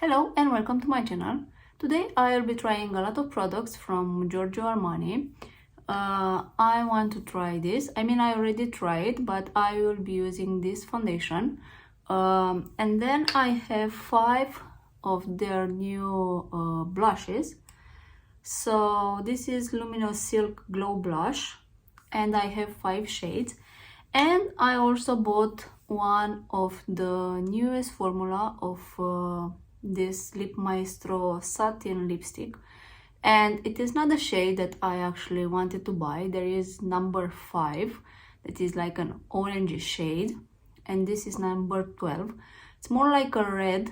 Hello and welcome to my channel. Today I'll be trying a lot of products from Giorgio Armani. I want to try this. I already tried, but I will be using this foundation. And then I have 5 of their new blushes. So this is Luminous Silk Glow Blush and I have 5 shades. And I also bought one of the newest formula of this Lip Maestro Satin lipstick, and it is not a shade that I actually wanted to buy. There is number 5 that is like an orangey shade, and this is number 12. It's more like a red.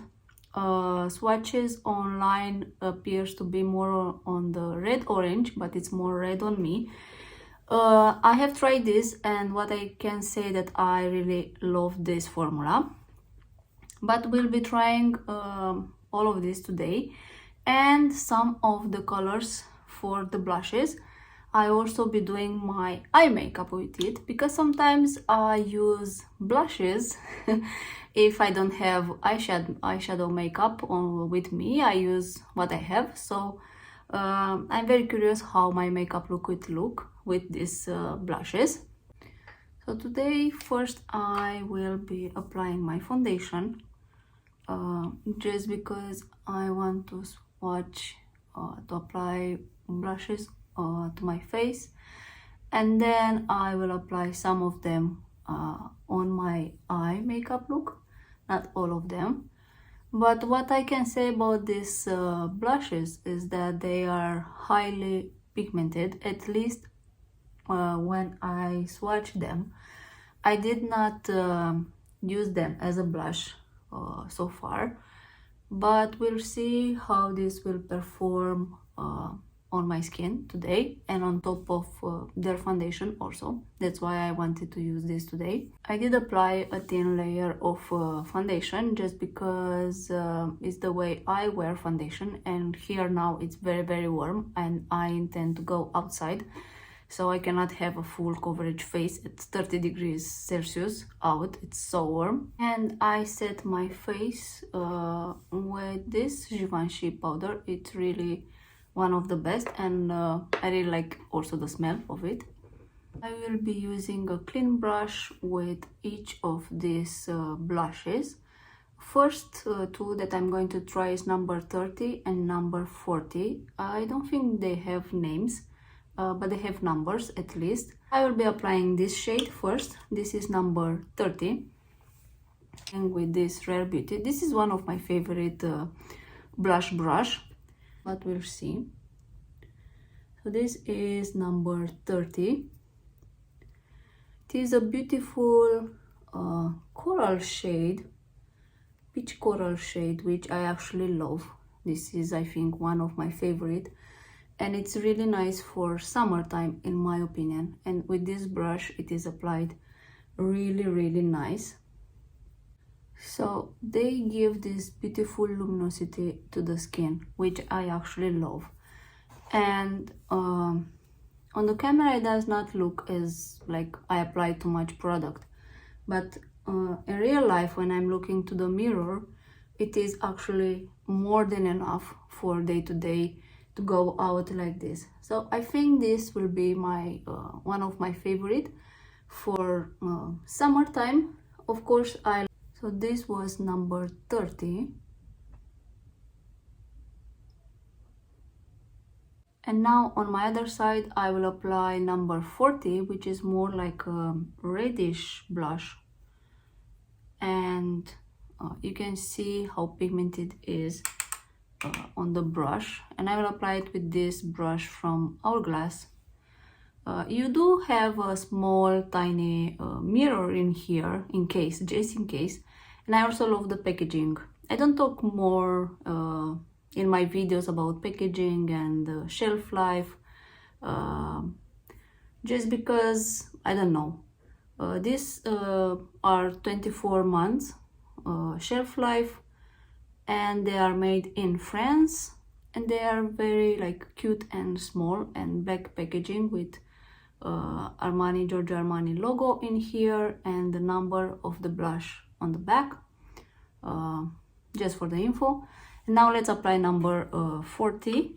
Swatches online appears to be more on the red orange, but it's more red on me. I have tried this, and what I can say that I really love this formula. But we'll be trying all of this today and some of the colors for the blushes. I also be doing my eye makeup with it because sometimes I use blushes if I don't have eyeshadow makeup with me. I use what I have, so I'm very curious how my makeup look with these blushes. So today first I will be applying my foundation. Just because I want to swatch to apply blushes to my face, and then I will apply some of them on my eye makeup look, not all of them. But what I can say about these blushes is that they are highly pigmented, at least when I swatch them. I did not use them as a blush so far, but we'll see how this will perform on my skin today and on top of their foundation also. That's why I wanted to use this today. I did apply a thin layer of foundation just because it's the way I wear foundation, and here now it's very warm and I intend to go outside, so I cannot have a full coverage face at 30 degrees Celsius out. It's so warm. And I set my face with this Givenchy powder. It's really one of the best, and I really like also the smell of it. I will be using a clean brush with each of these blushes. First two that I'm going to try is number 30 and number 40. I don't think they have names, but they have numbers at least. I will be applying this shade first. This is number 30, and with this Rare Beauty. This is one of my favorite blush brush, but we'll see. So this is number 30. It is a beautiful coral shade, peach coral shade, which I actually love. This is, I think, one of my favorite. And it's really nice for summertime in my opinion, and with this brush it is applied really nice. So they give this beautiful luminosity to the skin, which I actually love. And on the camera it does not look as like I apply too much product, but in real life when I'm looking to the mirror, it is actually more than enough for day-to-day to go out like this. So I think this will be my one of my favorite for summertime. Of course, so this was number 30, and now on my other side I will apply number 40, which is more like a reddish blush, and you can see how pigmented it is on the brush, and I will apply it with this brush from Hourglass. You do have a small tiny mirror in here just in case, and I also love the packaging. I don't talk more in my videos about packaging and shelf life, just because I don't know. These are 24 months shelf life, and they are made in France, and they are very like cute and small, and black packaging with Giorgio Armani logo in here and the number of the blush on the back. just for the info. And now let's apply number 40.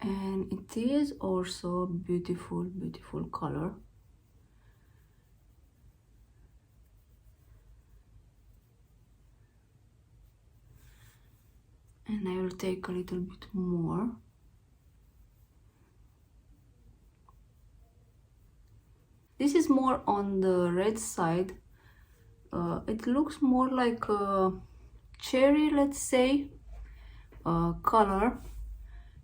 And it is also beautiful, beautiful color. And I will take a little bit more. This is more on the red side. It looks more like a cherry, let's say, color.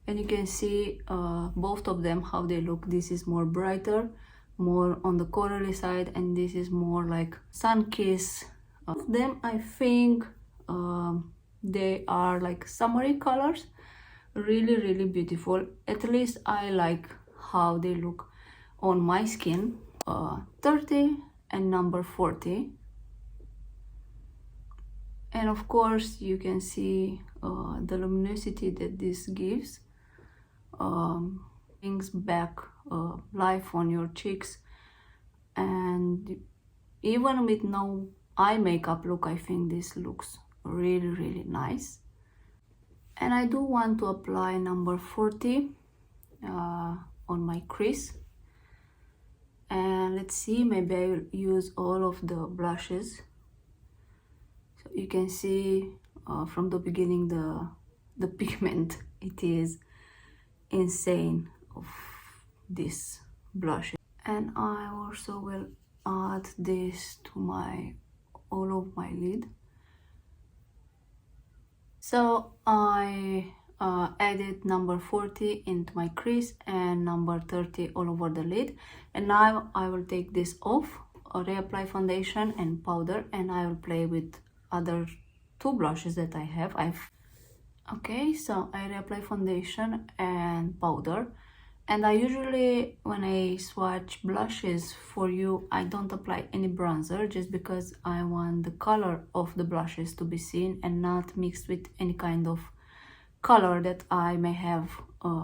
And you can see both of them, how they look. This is more brighter, more on the corally side, and this is more like sun-kissed. Of them, I think they are like summery colors. Really, really beautiful. At least I like how they look on my skin. 30 and number 40. And of course you can see the luminosity that this gives. Brings back life on your cheeks, and even with no eye makeup look, I think this looks really, really nice. And I do want to apply number 40 on my crease. And let's see, maybe I will use all of the blushes. So you can see from the beginning the pigment, it is insane of this blush. And I also will add this to all of my lid. So I added number 40 into my crease and number 30 all over the lid. And now I will take this off, reapply foundation and powder, and I will play with other two blushes that I have. Okay, so I reapply foundation and powder. And I usually, when I swatch blushes for you, I don't apply any bronzer, just because I want the color of the blushes to be seen and not mixed with any kind of color that I may have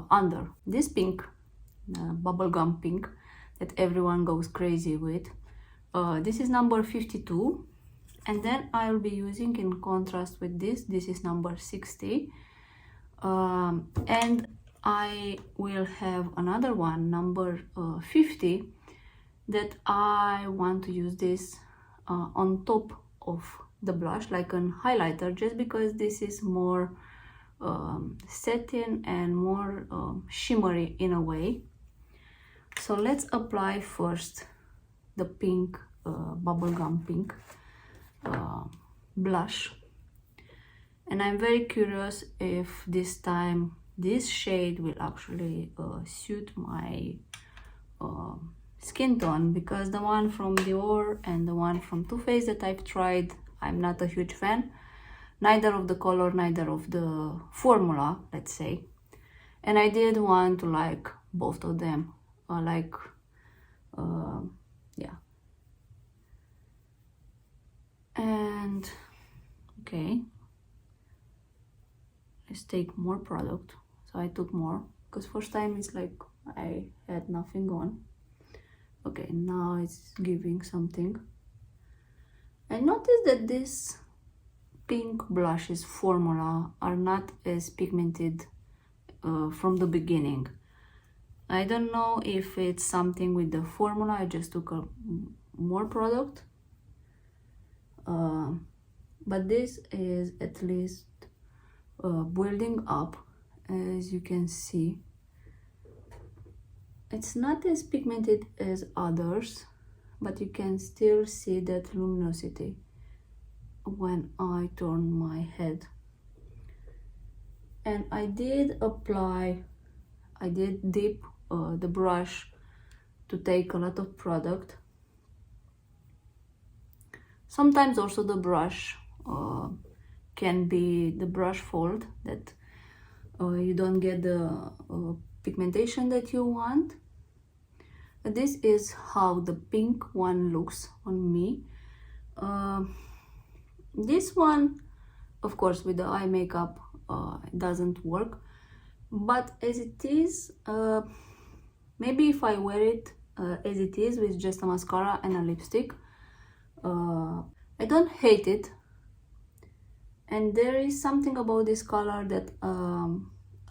under. This pink, bubblegum pink, that everyone goes crazy with, this is number 52. And then I will be using, in contrast with this is number 60. And I will have another one, number 50, that I want to use this on top of the blush, like an highlighter, just because this is more satin and more shimmery in a way. So let's apply first the pink, bubblegum pink blush. And I'm very curious if this time this shade will actually suit my skin tone, because the one from Dior and the one from Too Faced that I've tried, I'm not a huge fan, neither of the color, neither of the formula, let's say. And I did want to like both of them, yeah. And okay, let's take more product. So I took more, because first time it's like I had nothing on. Okay, now it's giving something. I noticed that this pink blushes formula are not as pigmented from the beginning. I don't know if it's something with the formula. I just took more product, but this is at least building up. As you can see, it's not as pigmented as others, but you can still see that luminosity when I turn my head. And I did dip the brush to take a lot of product. Sometimes also the brush can be the brush fold, that you don't get the pigmentation that you want. But this is how the pink one looks on me. This one, of course, with the eye makeup, it doesn't work. But as it is, maybe if I wear it as it is, with just a mascara and a lipstick. I don't hate it, and there is something about this color that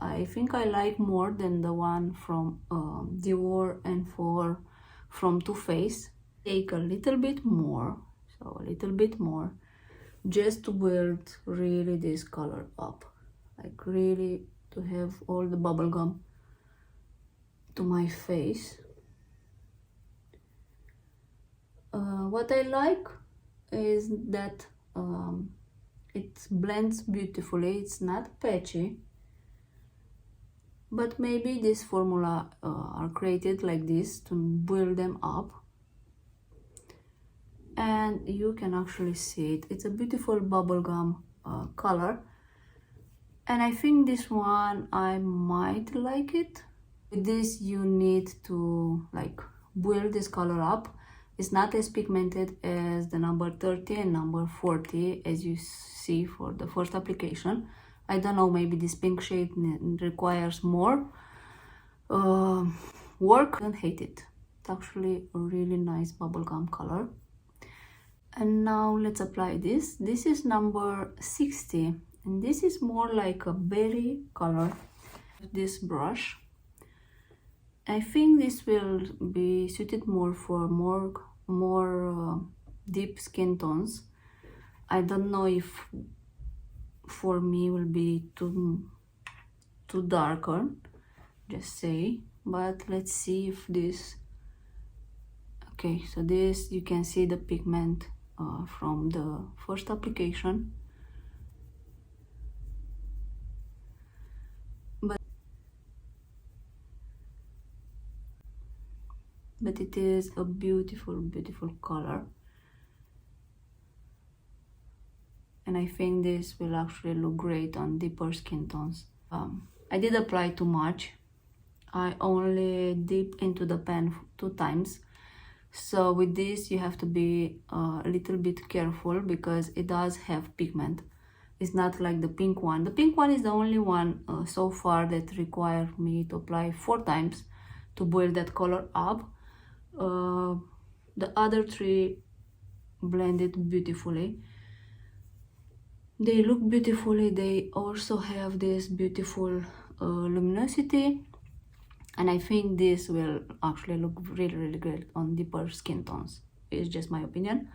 I think I like more than the one from Dior and from Too Faced. Take a little bit more, so a little bit more, just to build really this color up, like really to have all the bubble gum to my face. What I like is that it blends beautifully. It's not patchy, but maybe this formula are created like this to build them up, and you can actually see it. It's a beautiful bubblegum color, and I think this one I might like it. With this you need to like build this color up. It's not as pigmented as the number 30 and number 40 as you see for the first application. I don't know, maybe this pink shade requires more work. I don't hate it. It's actually a really nice bubblegum color. And now let's apply this. This is number 60, and this is more like a berry color. This brush, I think this will be suited more for more deep skin tones. I don't know if for me will be too darker, just say, but let's see if this. Okay, so this, you can see the pigment from the first application, but it is a beautiful color, and I think this will actually look great on deeper skin tones. I did apply too much. I only dip into the pan 2 times, so with this you have to be a little bit careful because it does have pigment. It's not like the pink one. The pink one is the only one so far that required me to apply 4 times to build that color up. The other 3 blended beautifully. They look beautifully. They also have this beautiful luminosity, and I think this will actually look really great on deeper skin tones. It's just my opinion.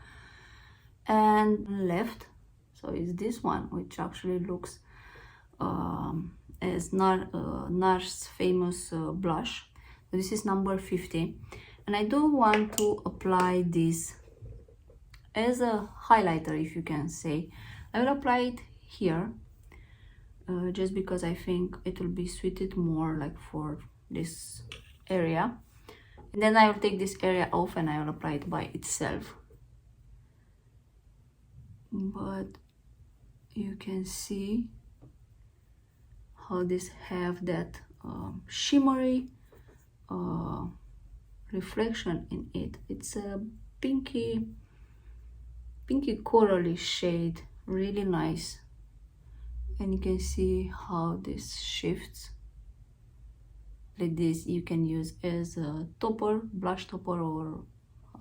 And left, so it's this one, which actually looks as NARS famous blush. This is number 50, and I do want to apply this as a highlighter, if you can say. I will apply it here just because I think it will be suited more like for this area, and then I will take this area off and I will apply it by itself. But you can see how this have that shimmery reflection in it. It's a pinky corally shade, really nice, and you can see how this shifts like this. You can use as a topper, blush topper, or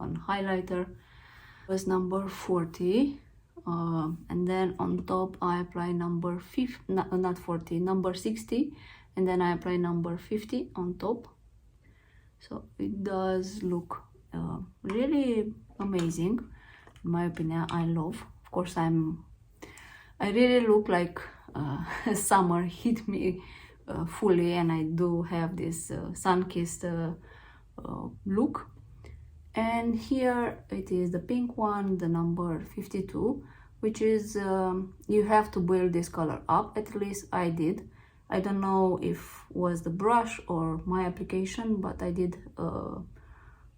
on highlighter. It was number 40, and then on top I apply number 50, not 40, number 60, and then I apply number 50 on top. So it does look really amazing, in my opinion. I love. Of course, I really look like summer hit me fully, and I do have this sun-kissed look. And here it is the pink one, the number 52, which is you have to build this color up. At least I did. I don't know if was the brush or my application, but I did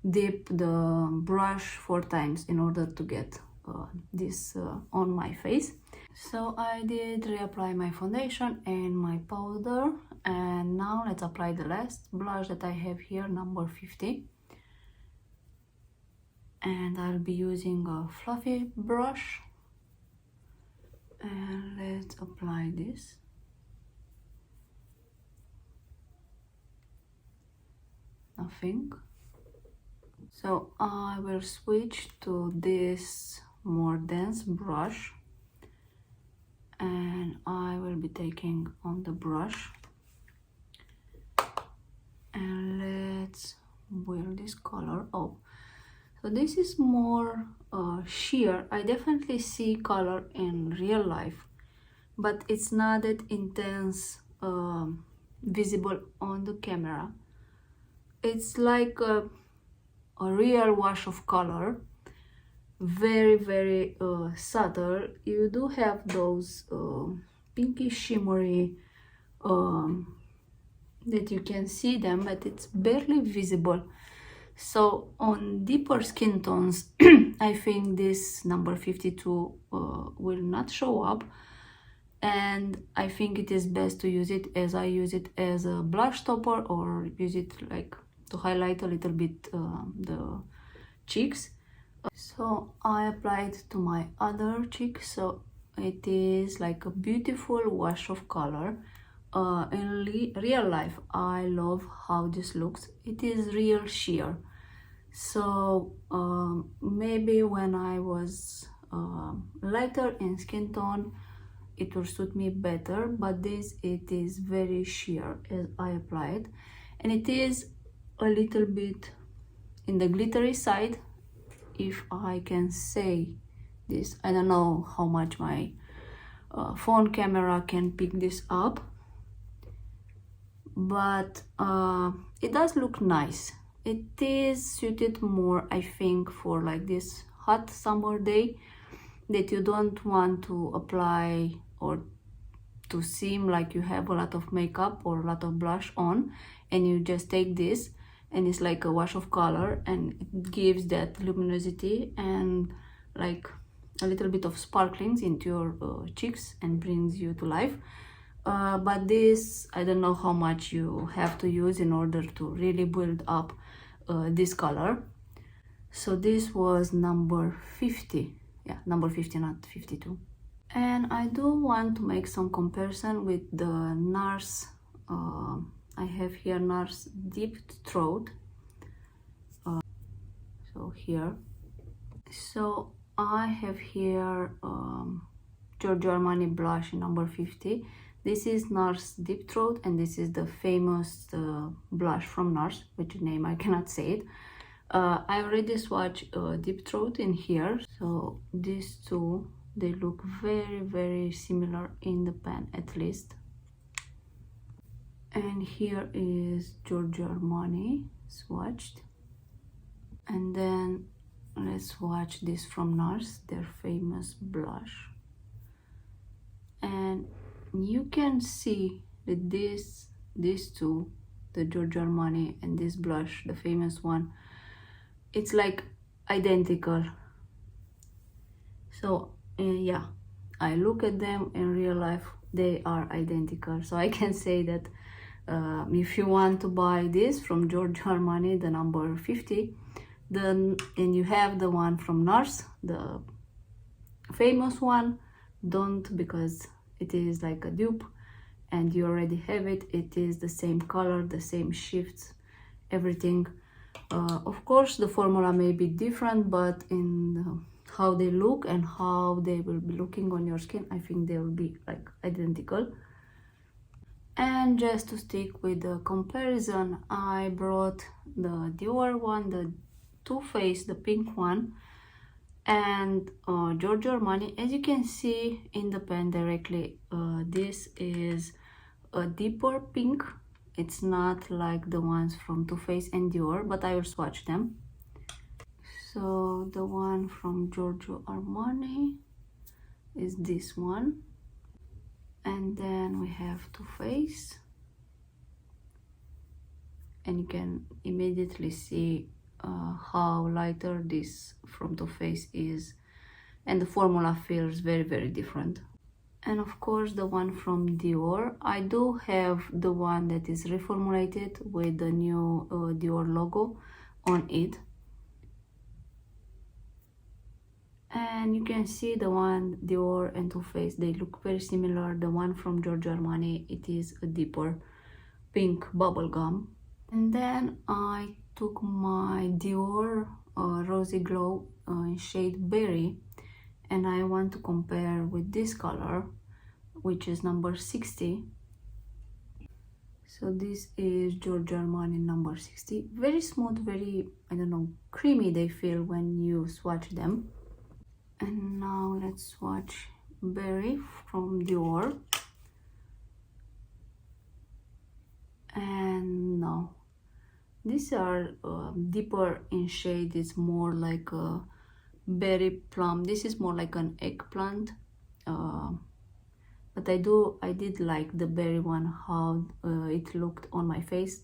dip the brush 4 times in order to get this on my face. So I did reapply my foundation and my powder, and now let's apply the last blush that I have here, number 50. And I'll be using a fluffy brush, and let's apply this. Nothing. So I will switch to this more dense brush, and I will be taking on the brush, and let's build this color up. So this is more sheer. I definitely see color in real life, but it's not that intense visible on the camera. It's like a real wash of color, very subtle. You do have those pinky shimmery that you can see them, but it's barely visible. So on deeper skin tones I think this number 52 will not show up, and I think it is best to use it as I use it as a blush topper, or use it like to highlight a little bit the cheeks. So I applied to my other cheek, so it is like a beautiful wash of color. In real life I love how this looks. It is real sheer. So maybe when I was lighter in skin tone it will suit me better, but this, it is very sheer as I applied, and it is a little bit in the glittery side, if I can say this. I don't know how much my phone camera can pick this up, but it does look nice. It is suited more, I think, for like this hot summer day that you don't want to apply or to seem like you have a lot of makeup or a lot of blush on, and you just take this and it's like a wash of color, and it gives that luminosity and like a little bit of sparklings into your cheeks and brings you to life. But this, I don't know how much you have to use in order to really build up this color. So this was number 50. Yeah, number 50, not 52. And I do want to make some comparison with the NARS. I have here NARS Deep Throat. So here. So I have here Giorgio Armani blush in number 50. This is NARS Deep Throat, and this is the famous blush from NARS, which name I cannot say it. I already swatched Deep Throat in here, so these two, they look very similar in the pan, at least. And here is Giorgio Armani swatched, and then let's swatch this from NARS, their famous blush. And you can see that these two, the Giorgio Armani and this blush, the famous one, it's like identical. So yeah, I look at them in real life, they are identical. So I can say that if you want to buy this from Giorgio Armani, the number 50, then, and you have the one from NARS, the famous one, don't, because it is like a dupe and you already have it. It is the same color, the same shifts, everything. Of course the formula may be different, but in how they look and how they will be looking on your skin, I think they will be like identical. And just to stick with the comparison, I brought the Dior one, the Too Faced, the pink one, and Giorgio Armani. As you can see in the pen directly, this is a deeper pink. It's not like the ones from Too Faced and Dior, but I will swatch them. So the one from Giorgio Armani is this one, and then we have Too Faced, and you can immediately see how lighter this from Too Faced is, and the formula feels very different. And of course the one from Dior, I do have the one that is reformulated with the new Dior logo on it, and you can see the one Dior and Too Faced, they look very similar. The one from Giorgio Armani, it is a deeper pink bubblegum. And then I took my Dior Rosy Glow in shade Berry, and I want to compare with this color, which is number 60. So this is Giorgio Armani number 60. Very smooth, very, I don't know, creamy they feel when you swatch them. And now let's swatch Berry from Dior. And no, these are deeper in shade. It's more like a berry plum. This is more like an eggplant, but I did like the berry one, how it looked on my face.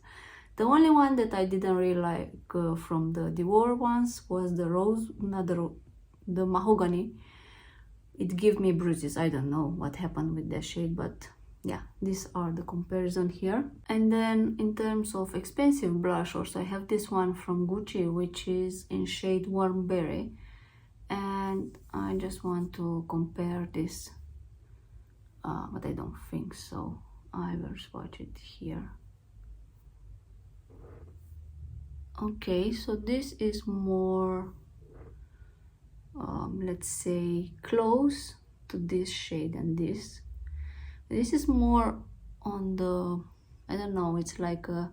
The only one that I didn't really like from the Dior ones was the rose, not the mahogany. It gave me bruises. I don't know what happened with that shade, but yeah, these are the comparison here. And then in terms of expensive blush, also I have this one from Gucci, which is in shade Warm Berry, and I just want to compare this, but I don't think so. I will swatch it here. Okay, so this is more let's say close to this shade, and this is more on the, I don't know, it's like a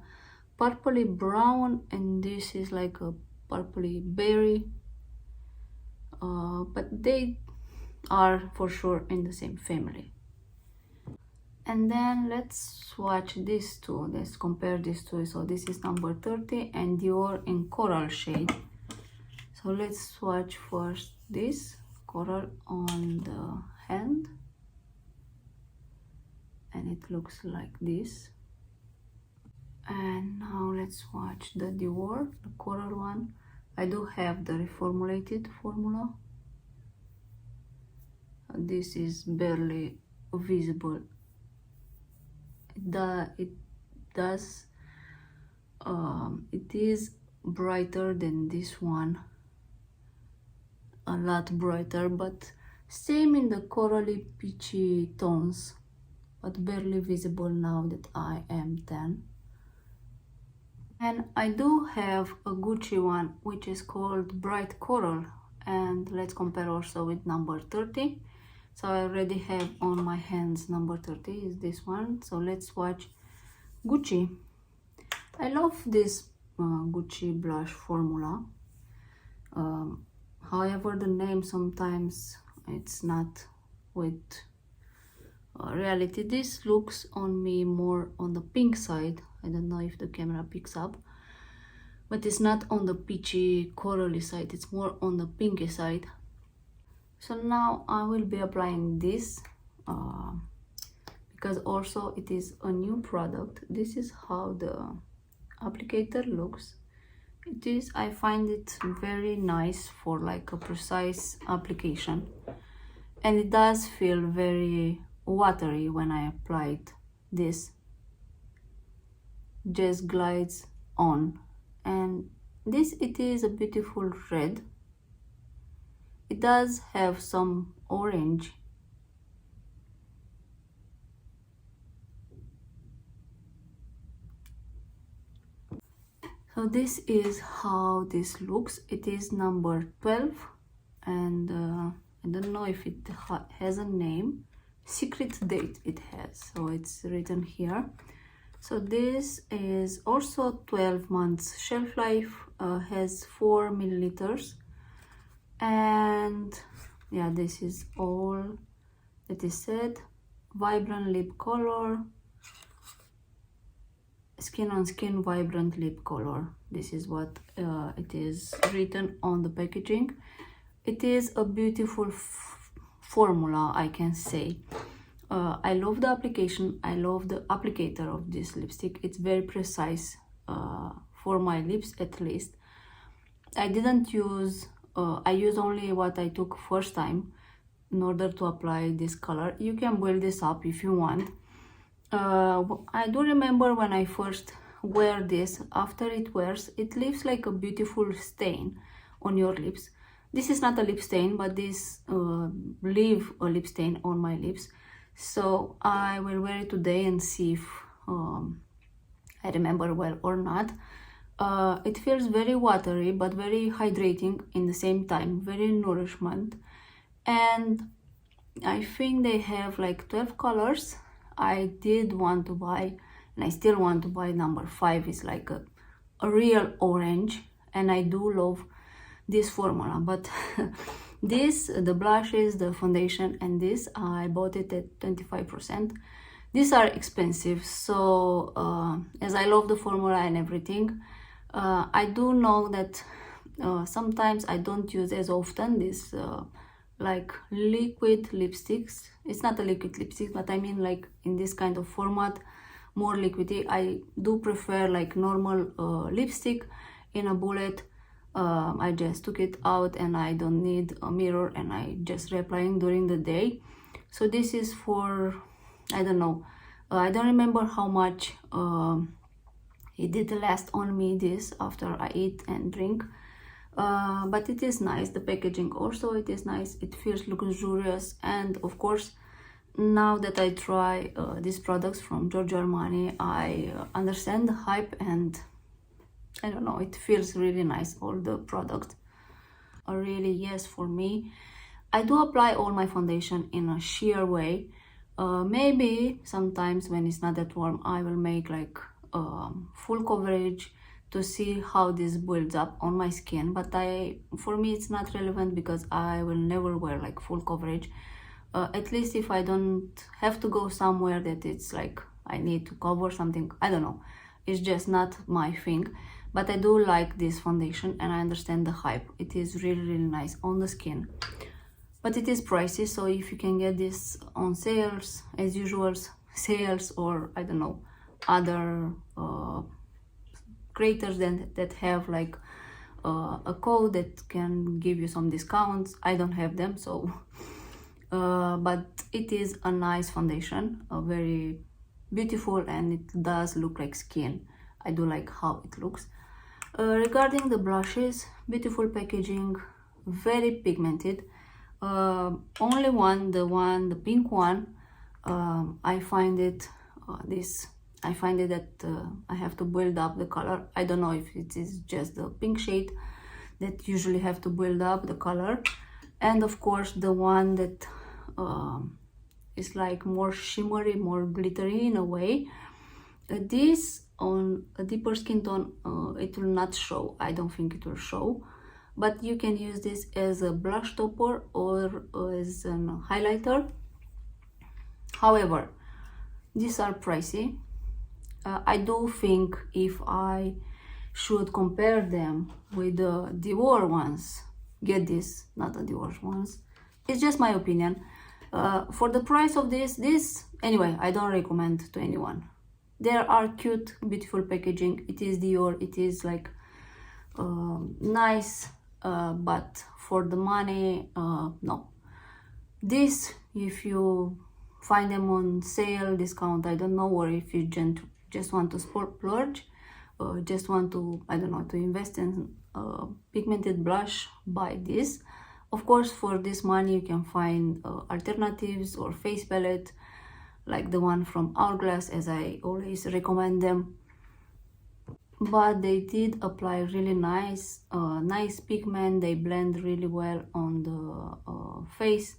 purpley brown, and this is like a purpley berry, but they are for sure in the same family. And then let's swatch these two, let's compare these two. So this is number 30 and Dior in coral shade. So let's swatch first this coral on the hand, and it looks like this. And now let's swatch the Dior, the coral one. I do have the reformulated formula. This is barely visible. It is brighter than this one, a lot brighter, but same in the corally peachy tones, but barely visible now that I am tan. And I do have a Gucci one which is called Bright Coral, and let's compare also with number 30. So I already have on my hands number 30 is this one. So let's swatch Gucci. I love this Gucci blush formula. However, the name sometimes it's not with reality. This looks on me more on the pink side. I don't know if the camera picks up, but it's not on the peachy corally side, it's more on the pinky side. So now I will be applying this because also it is a new product. This is how the applicator looks. It is, I find it very nice for like a precise application, and it does feel very watery when I applied this. Just glides on, and this, it is a beautiful red. It does have some orange. So this is how this looks. It is number 12, and I don't know if it has a name. Secret date it has, so it's written here. So this is also 12 months shelf life, has 4 milliliters. And yeah, this is all that is said. Vibrant lip color, skin on skin vibrant lip color. This is what it is written on the packaging. It is a beautiful formula, I can say. I love the application. I love the applicator of this lipstick. It's very precise for my lips, at least. I didn't use I use only what I took first time in order to apply this color. You can build this up if you want. I do remember when I first wear this, after it wears, it leaves like a beautiful stain on your lips. This is not a lip stain, but this leave a lip stain on my lips. So I will wear it today and see if I remember well or not. It feels very watery but very hydrating in the same time, very nourishment. And I think they have like 12 colors. I did want to buy, and I still want to buy number 5. Is like a real orange, and I do love this formula. But this, the blushes, the foundation, and this, I bought it at 25%. These are expensive, so as I love the formula and everything, I do know that sometimes I don't use as often this like liquid lipsticks. It's not a liquid lipstick, but I mean like in this kind of format, more liquidy. I do prefer like normal lipstick in a bullet. I just took it out and I don't need a mirror, and I just reapplying during the day. So this is for, I don't know, I don't remember how much it did last on me, this, after I eat and drink. But it is nice. The packaging also, it is nice. It feels luxurious. And of course, now that I try these products from Giorgio Armani, I understand the hype, and I don't know, it feels really nice, all the products are really yes for me. I do apply all my foundation in a sheer way. Maybe sometimes when it's not that warm, I will make like full coverage to see how this builds up on my skin. But for me it's not relevant, because I will never wear like full coverage. At least if I don't have to go somewhere that it's like I need to cover something, I don't know, it's just not my thing. But I do like this foundation, and I understand the hype. It is really nice on the skin, but it is pricey. So if you can get this on sales, as usual, sales, or I don't know, other creators that have like a code that can give you some discounts, I don't have them. So but it is a nice foundation, very beautiful, and it does look like skin. I do like how it looks. Regarding the blushes, beautiful packaging, very pigmented. Only the pink one, I find it that I have to build up the color. I don't know if it is just the pink shade that usually have to build up the color. And of course the one that is like more shimmery, more glittery in a way. This on a deeper skin tone, it will not show. I don't think it will show, but you can use this as a blush topper or as a highlighter. However, these are pricey. I do think if I should compare them with the Dior ones, get this, not the Dior ones. It's just my opinion. For the price of this anyway, I don't recommend to anyone. There are cute, beautiful packaging. It is Dior. It is like nice, but for the money, no. This, if you find them on sale, discount, I don't know, or if you just want to splurge, just want to, I don't know, to invest in pigmented blush, buy this. Of course, for this money you can find alternatives or face palette, like the one from Hourglass, as I always recommend them. But they did apply really nice pigment. They blend really well on the face.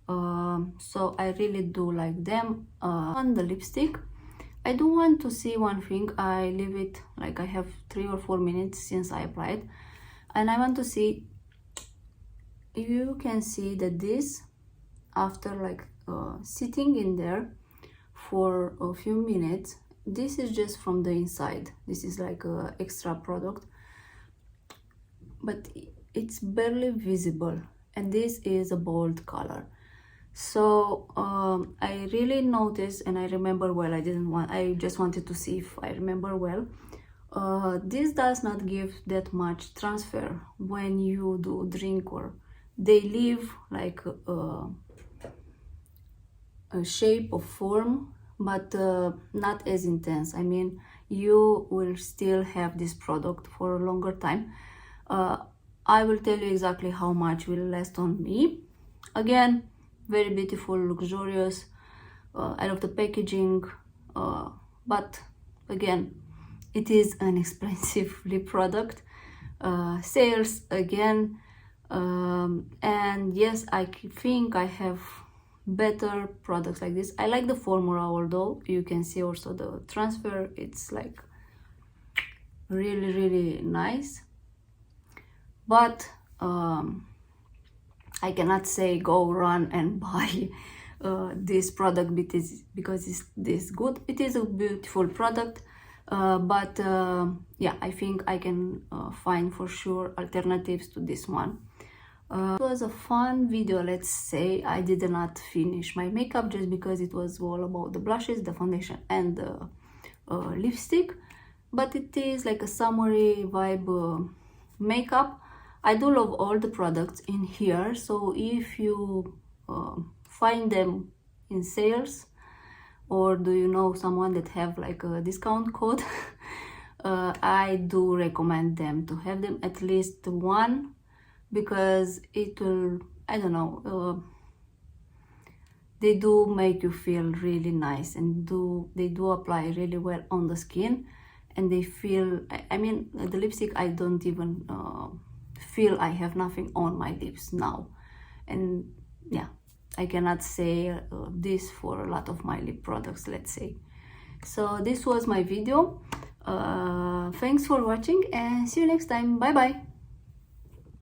So I really do like them. On the lipstick, I do want to see one thing. I leave it like I have 3 or 4 minutes since I applied, and I want to see if you can see that this, after like sitting in there for a few minutes, this is just from the inside. This is like a extra product, but it's barely visible, and this is a bold color. So I really noticed, and I remember well, I just wanted to see if I remember well. This does not give that much transfer when you do drink, or they leave like a shape of form, but not as intense. I mean, you will still have this product for a longer time. I will tell you exactly how much will last on me. Again, very beautiful, luxurious. I love the packaging, but again, it is an expensive lip product. Sales again, and yes, I think I have better products like this. I like the formula, although you can see also the transfer, it's like really nice, but I cannot say go run and buy this product because it's this good. It is a beautiful product, but yeah, I think I can find for sure alternatives to this one. It was a fun video, let's say. I did not finish my makeup just because it was all about the blushes, the foundation, and the lipstick, but it is like a summery vibe makeup. I do love all the products in here, so if you find them in sales, or do you know someone that have like a discount code, I do recommend them to have them, at least one, because it will, I don't know, they do make you feel really nice, and they do apply really well on the skin, and they feel, I mean, the lipstick, I don't even feel I have nothing on my lips now. And yeah, I cannot say this for a lot of my lip products, let's say. So this was my video. Thanks for watching, and see you next time. Bye bye.